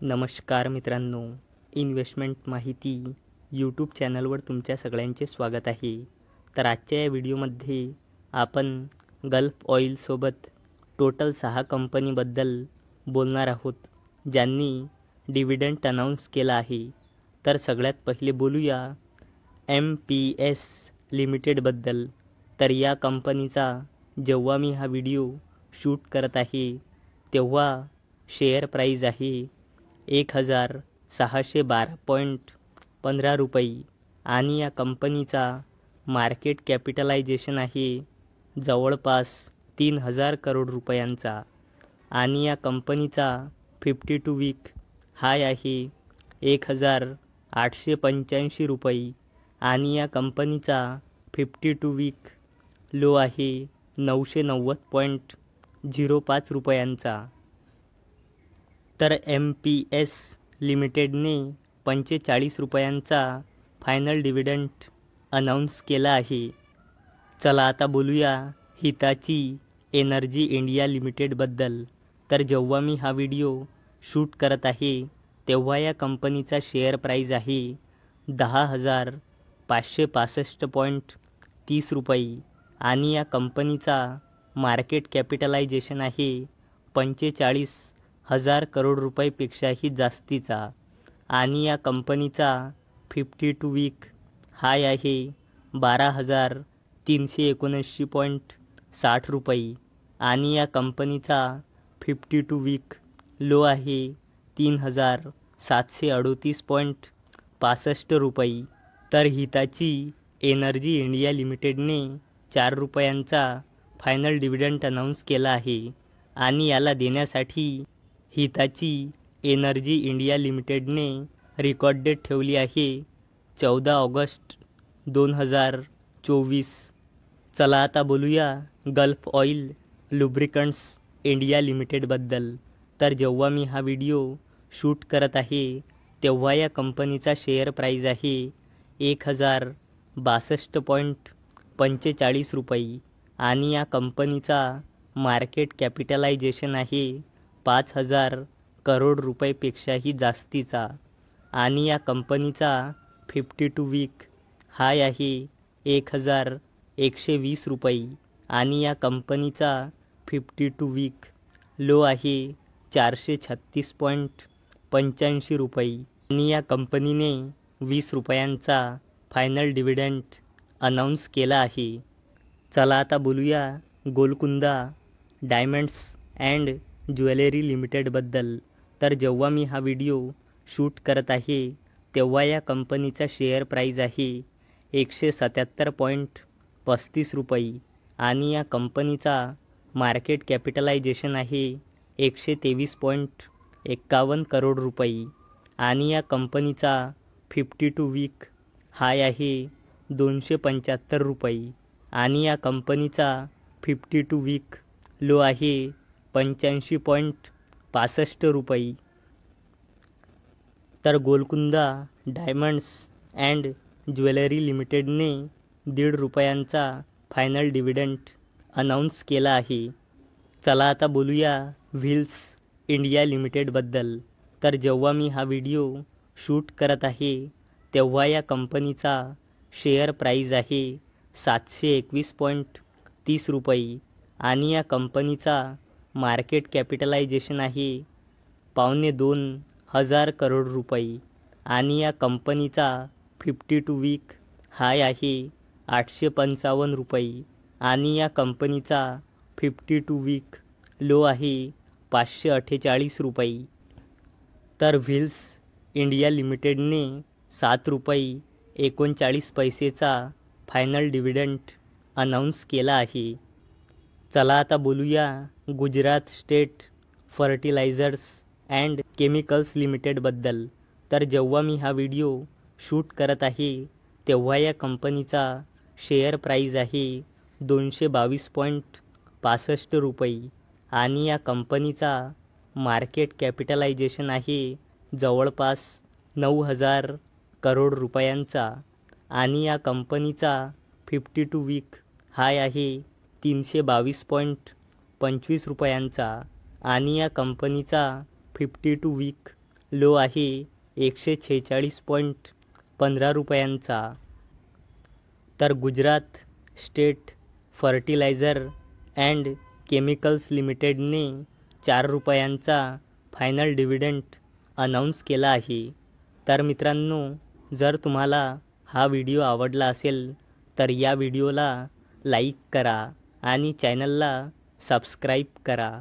नमस्कार मित्रांनो, इन्व्हेस्टमेंट माहिती यूट्यूब चॅनलवर तुमच्या सगळ्यांचे स्वागत आहे. तर आजच्या या व्हिडिओमध्ये आपण गल्फ ऑइलसोबत टोटल 6 कंपनीबद्दल बोलणार आहोत, ज्यांनी डिव्हिडंड अनाऊन्स केला आहे. तर सगळ्यात पहिले बोलूया MPS लिमिटेडबद्दल. तर या कंपनीचा जेव्हा मी हा व्हिडिओ शूट करत आहे तेव्हा शेअर प्राईज आहे 1612.15 रुपये आणि या कंपनीचा मार्केट कॅपिटलायझेशन आहे जवळपास 3000 करोड रुपयांचा आणि या कंपनीचा 52 वीक हाय आहे 1885 रुपये आणि या कंपनीचा 52 वीक लो आहे 990.05 रुपयांचा. तर MPS लिमिटेडने 45 रुपयांचा फायनल डिव्हिडंड अनाऊन्स केला आहे. चला आता बोलूया हिताची एनर्जी इंडिया लिमिटेडबद्दल. तर जेव्हा मी हा व्हिडिओ शूट करत आहे तेव्हा या कंपनीचा शेअर प्राईज आहे 10,565.30 रुपये आणि या कंपनीचा मार्केट कॅपिटलायझेशन आहे 45,000 करोड रुपयेपेक्षाही जास्तीचा आणि या कंपनीचा 52 वीक हाय आहे 12,379.60 रुपये आणि या कंपनीचा 52 वीक लो आहे 3,738.65 रुपये. तर हिताची एनर्जी इंडिया लिमिटेडने 4 रुपयांचा फायनल डिव्हिडंड अनाऊन्स केला आहे आणि याला देण्यासाठी हिताची एनर्जी इंडिया लिमिटेडने रेकॉर्ड डेट ठेवली आहे 14 ऑगस्ट 2024. चला आता बोलूया गल्फ ऑइल लुब्रिकंट्स इंडिया लिमिटेडबद्दल. तर जेव्हा मी हा व्हिडिओ शूट करत आहे तेव्हा या कंपनीचा शेअर प्राईज आहे 1062.45 रुपये आणि या कंपनीचा मार्केट कॅपिटलायझेशन आहे 5,000 करोड रुपयेपेक्षाही जास्तीचा आणि या कंपनीचा 52 वीक हाय आहे 1,120 रुपये आणि या कंपनीचा 52 वीक लो आहे 436.85 रुपये आणि या कंपनीने 20 रुपयांचा फायनल डिव्हिडंड अनाऊन्स केला आहे. चला आता बोलूया गोलकुंदा डायमंड्स अँड ज्वेलरी लिमिटेडबद्दल. तर जेव्हा मी हा व्हिडिओ शूट करत आहे तेव्हा या कंपनीचा शेअर प्राईज आहे 177.35 रुपये आणि या कंपनीचा मार्केट कॅपिटलायझेशन आहे 123.51 करोड रुपये आणि या कंपनीचा 52 वीक हाय आहे 275 रुपये आणि या कंपनीचा 52 वीक लो आहे 85.65 रुपये. तर गोलकुंदा डायमंड्स अँड ज्वेलरी लिमिटेडने 1.5 रुपयांचा फायनल डिव्हिडंड अनाऊन्स केला आहे. चला आता बोलूया व्हील्स इंडिया लिमिटेडबद्दल. तर जेव्हा मी हा व्हिडिओ शूट करत आहे तेव्हा या कंपनीचा शेअर प्राईज आहे 721.30 रुपये आणि या कंपनीचा मार्केट कॅपिटलायझेशन आहे 2,500 करोड रुपये आणि या कंपनीचा 52 वीक हाय आहे 855 रुपये आणि या कंपनीचा 52 वीक लो आहे 548 रुपये. तर व्हील्स इंडिया लिमिटेडने 7 रुपये 39 पैसेचा फायनल डिव्हिडंड अनाऊन्स केला आहे. चला आता बोलूया Gujarat State Fertilizers and Chemicals लिमिटेडबद्दल. तर जेव्हा मी हा व्हिडिओ शूट करत आहे तेव्हा या कंपनीचा शेअर प्राईज आहे 222.65 रुपये आणि या कंपनीचा मार्केट कॅपिटलायझेशन आहे जवळपास 9,000 करोड रुपयांचा आणि या कंपनीचा 52 वीक हाय आहे 322.25 रुपयांचा आणि या कंपनीचा 52 वीक लो आहे 146.15 रुपयांचा. तर Gujarat State Fertilizer and Chemicals लिमिटेडने 4 रुपयांचा फायनल डिव्हिडंड अनाऊन्स केला आहे. तर मित्रांनो, जर तुम्हाला हा व्हिडिओ आवडला असेल तर या व्हिडिओला लाईक करा आणि चॅनलला सबस्क्राईब करा.